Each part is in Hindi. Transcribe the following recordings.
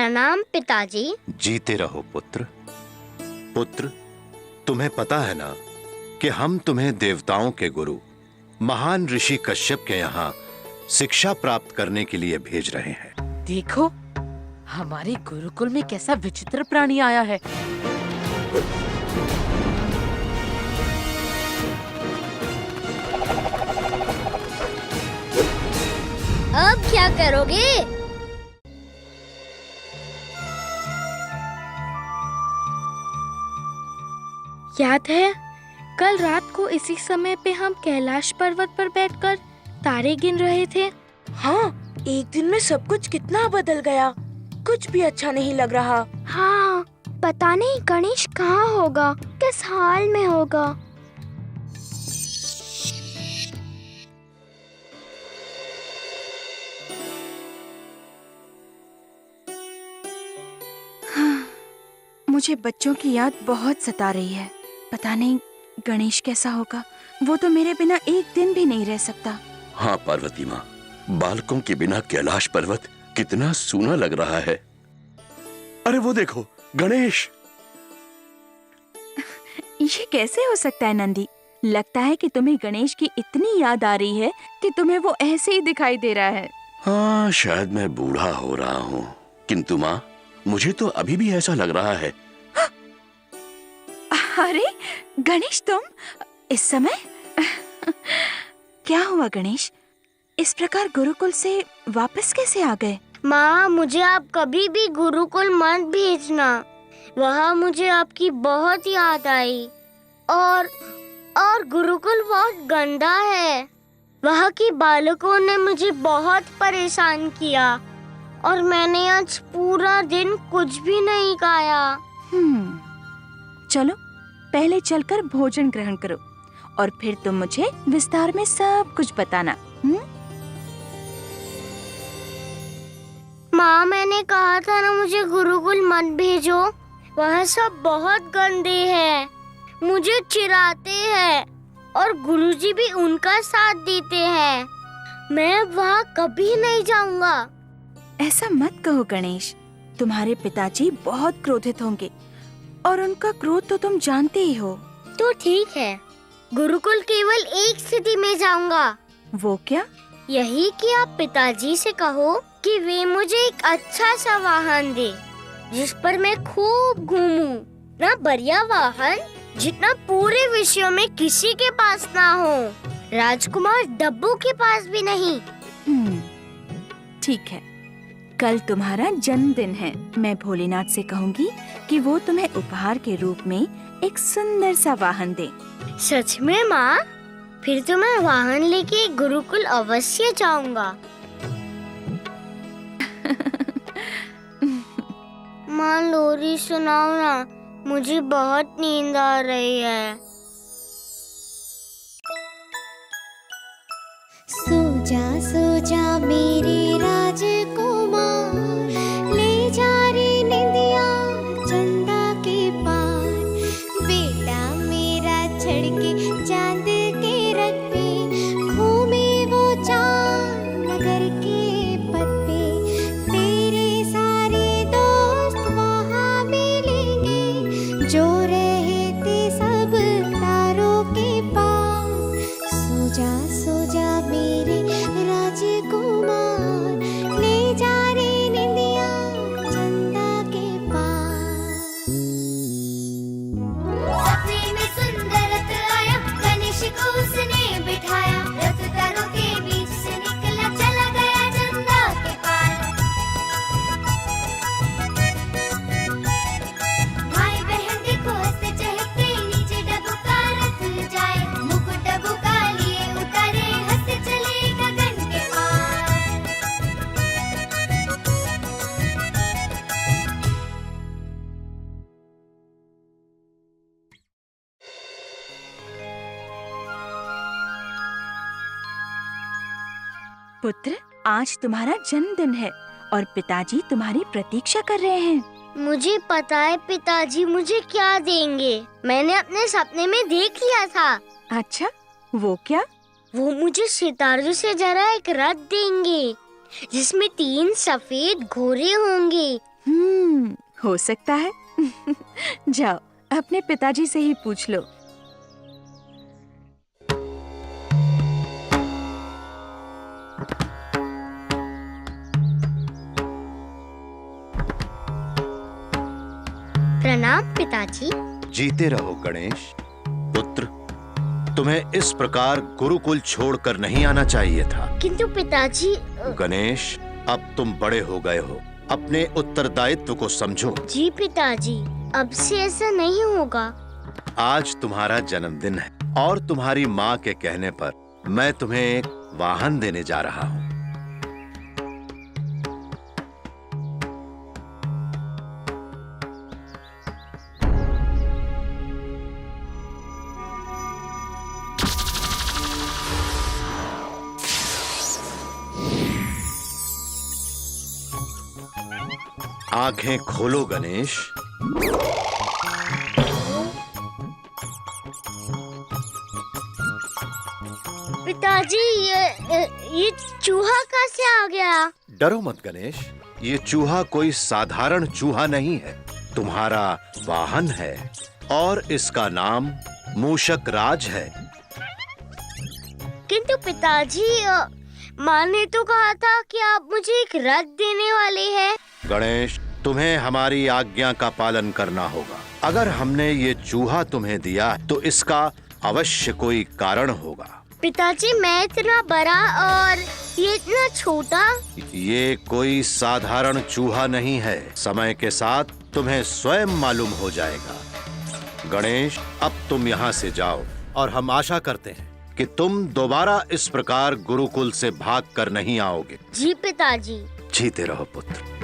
प्रणाम पिताजी। जीते रहो पुत्र। पुत्र, तुम्हें पता है ना कि हम तुम्हें देवताओं के गुरु महान ऋषि कश्यप के यहाँ शिक्षा प्राप्त करने के लिए भेज रहे हैं। देखो, हमारे गुरुकुल में कैसा विचित्र प्राणी आया है। अब क्या करोगे? याद है, कल रात को इसी समय पे हम कैलाश पर्वत पर बैठकर तारे गिन रहे थे। हाँ, एक दिन में सब कुछ कितना बदल गया। कुछ भी अच्छा नहीं लग रहा। हाँ, पता नहीं गणेश कहाँ होगा, किस हाल में होगा। हाँ, मुझे बच्चों की याद बहुत सता रही है। पता नहीं गणेश कैसा होगा। वो तो मेरे बिना एक दिन भी नहीं रह सकता। हाँ पार्वती माँ, बालकों के बिना कैलाश पर्वत कितना सूना लग रहा है। अरे वो देखो, गणेश। ये कैसे हो सकता है नंदी? लगता है कि तुम्हें गणेश की इतनी याद आ रही है कि तुम्हें वो ऐसे ही दिखाई दे रहा है। हाँ, शायद मैं बूढ़ा हो रहा हूँ, किंतु माँ, मुझे तो अभी भी ऐसा लग रहा है। अरे गणेश, तुम इस समय? क्या हुआ गणेश? इस प्रकार गुरुकुल से वापस कैसे आ गए? माँ, मुझे आप कभी भी गुरुकुल मत भेजना। वहाँ मुझे आपकी बहुत याद आई। और गुरुकुल बहुत गंदा है। वहाँ के बालकों ने मुझे बहुत परेशान किया और मैंने आज पूरा दिन कुछ भी नहीं खाया। चलो, पहले चलकर भोजन ग्रहण करो और फिर तुम मुझे विस्तार में सब कुछ बताना। माँ, मैंने कहा था ना मुझे गुरुकुल मत भेजो। वहाँ सब बहुत गंदे हैं, मुझे चिढ़ाते हैं और गुरुजी भी उनका साथ देते हैं। मैं वहाँ कभी नहीं जाऊँगा। ऐसा मत कहो गणेश, तुम्हारे पिताजी बहुत क्रोधित होंगे और उनका क्रोध तो तुम जानते ही हो। तो ठीक है, गुरुकुल केवल एक स्थिति में जाऊँगा। वो क्या? यही कि आप पिताजी से कहो कि वे मुझे एक अच्छा सा वाहन दे जिस पर मैं खूब घूमूं। ना बढ़िया वाहन जितना पूरे विश्व में किसी के पास ना हो, राजकुमार डब्बू के पास भी नहीं। ठीक है, कल तुम्हारा जन्मदिन है। मैं भोलेनाथ से कहूँगी कि वो तुम्हें उपहार के रूप में एक सुंदर सा वाहन दे। सच में माँ? फिर तो मैं वाहन लेके गुरुकुल अवश्य जाऊंगा। माँ, लोरी सुनाओ ना, मुझे बहुत नींद आ रही है। सो जा मेरे राजकुमार, ले जा रे निंदिया चंदा के पार। बेटा मेरा छड़के चांद के रथ पे, घूमे वो चांद नगर के पथ पे। तेरे सारे दोस्त वहाँ मिलेंगे जो रहते सब तारों के पास। सो जा मेरे राजकुमार, ले जा रे निंदिया चंदा के पास। सपने में सुंदर रथ आया, गणेश को उसने बिठाया। रथ तारों के बीच से निकला, चला गया चंदा के पार। भाई बहन देखो हंसते चहकते, नीचे डब्बू का रथ जाए। मुकुट डब्बू का लिए उतारे, हंसते चले गगन के पार। पुत्र, आज तुम्हारा जन्मदिन है और पिताजी तुम्हारी प्रतीक्षा कर रहे हैं। मुझे पता है पिताजी मुझे क्या देंगे। मैंने अपने सपने में देख लिया था। अच्छा, वो क्या? वो मुझे सितारों से जरा एक रथ देंगे जिसमें 3 सफेद घोड़े होंगे हो सकता है। जाओ अपने पिताजी से ही पूछ लो। प्रणाम पिताजी। जीते रहो गणेश। पुत्र, तुम्हें इस प्रकार गुरुकुल छोड़कर नहीं आना चाहिए था। किंतु पिताजी गणेश, अब तुम बड़े हो गए हो, अपने उत्तरदायित्व को समझो। जी पिताजी, अब से ऐसा नहीं होगा। आज तुम्हारा जन्मदिन है और तुम्हारी माँ के कहने पर मैं तुम्हें एक वाहन देने जा रहा हूँ। आंखें खोलो गणेश। पिताजी ये चूहा कहाँ से आ गया? डरो मत गणेश, ये चूहा कोई साधारण चूहा नहीं है, तुम्हारा वाहन है और इसका नाम मूषक राज है। किंतु पिताजी माँ ने तो कहा था कि आप मुझे एक रथ देने वाले हैं। गणेश, तुम्हें हमारी आज्ञा का पालन करना होगा। अगर हमने ये चूहा तुम्हें दिया तो इसका अवश्य कोई कारण होगा। पिताजी, मैं इतना बड़ा और ये इतना छोटा। ये कोई साधारण चूहा नहीं है, समय के साथ तुम्हें स्वयं मालूम हो जाएगा। गणेश, अब तुम यहाँ से जाओ और हम आशा करते हैं कि तुम दोबारा इस प्रकार गुरुकुल से भागकर नहीं आओगे। जी पिताजी। जीते रहो पुत्र।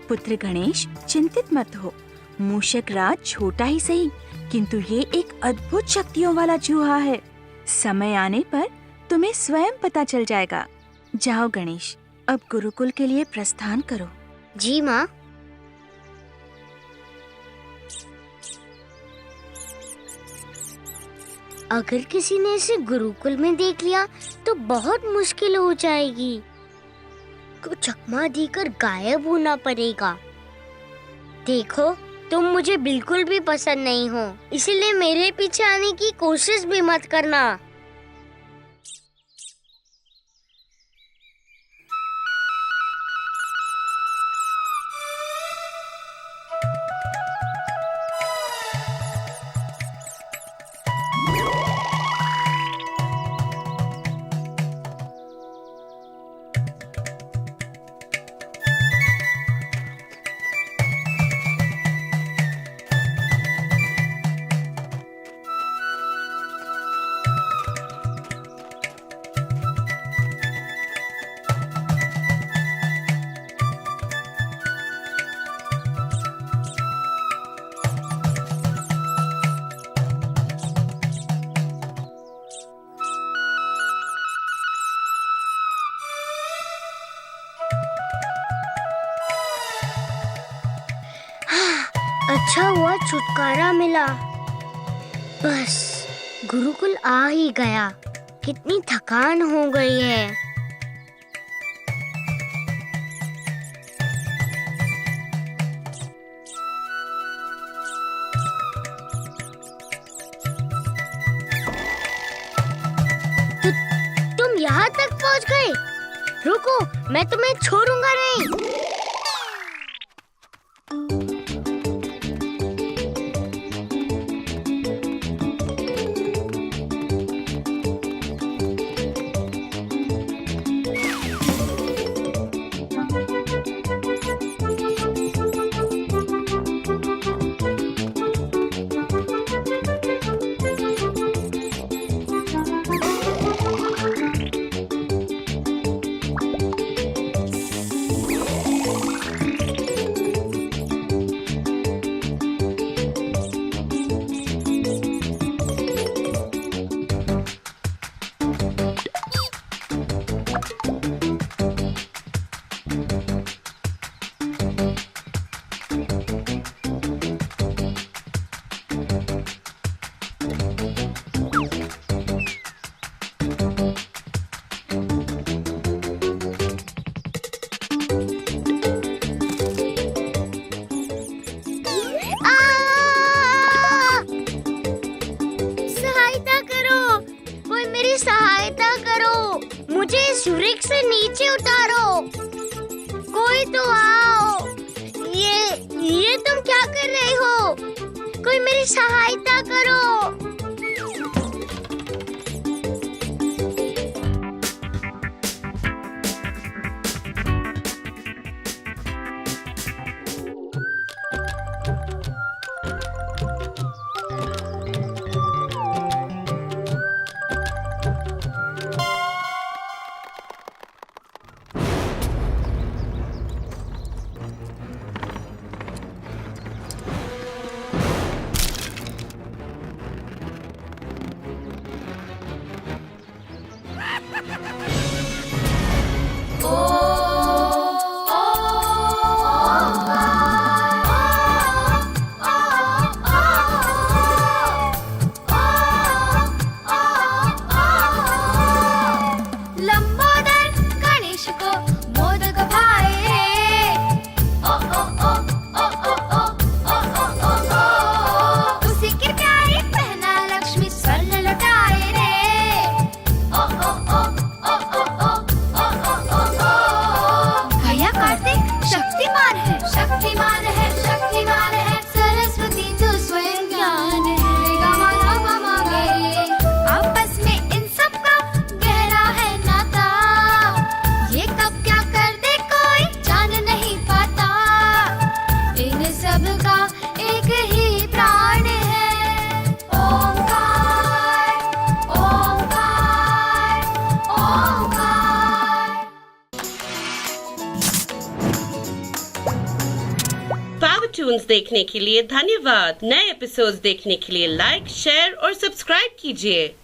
पुत्र गणेश, चिंतित मत हो। मूषक राज छोटा ही सही, किंतु ये एक अद्भुत शक्तियों वाला चूहा है। समय आने पर तुम्हें स्वयं पता चल जाएगा। जाओ गणेश, अब गुरुकुल के लिए प्रस्थान करो। जी माँ। अगर किसी ने इसे गुरुकुल में देख लिया तो बहुत मुश्किल हो जाएगी। को चकमा देकर गायब होना पड़ेगा। देखो, तुम मुझे बिल्कुल भी पसंद नहीं हो, इसलिए मेरे पीछे आने की कोशिश भी मत करना। अच्छा हुआ छुटकारा मिला। बस गुरुकुल आ ही गया। कितनी थकान हो गई है। तुम यहाँ तक पहुँच गए? रुको, मैं तुम्हें छोड़ूंगा नहीं। मेरी सहायता करो, मुझे इस वृक्ष से नीचे उतारो। कोई तो आओ। ये तुम क्या कर रहे हो? कोई मेरी सहायता करो। लंबोदर गणेश को मोदक भाए। ओ ओ ओ ओ ओ ओ ओ ओ ओ ओ। उसी की प्यारी पहना लक्ष्मी स्वर्ण लौटाए रे। ओ ओ ओ ओ ओ ओ ओ ओ ओ ओ। भैया कार्तिक शक्तिमान है, शक्तिमान है, शक्तिमान है। सरस्वती तो स्वयं ज्ञान है। गा मा गा गे। आपस में इन सब का गहरा है नाता। ये कब क्या कर दे कोई जान नहीं पाता। इन सब का एक ही प्राण है। ओंकार, ओंकार, ओंकार। पावर ट्यून्स देखने के लिए धन्यवाद। नए एपिसोड्स देखने के लिए लाइक, शेयर और सब्सक्राइब कीजिए।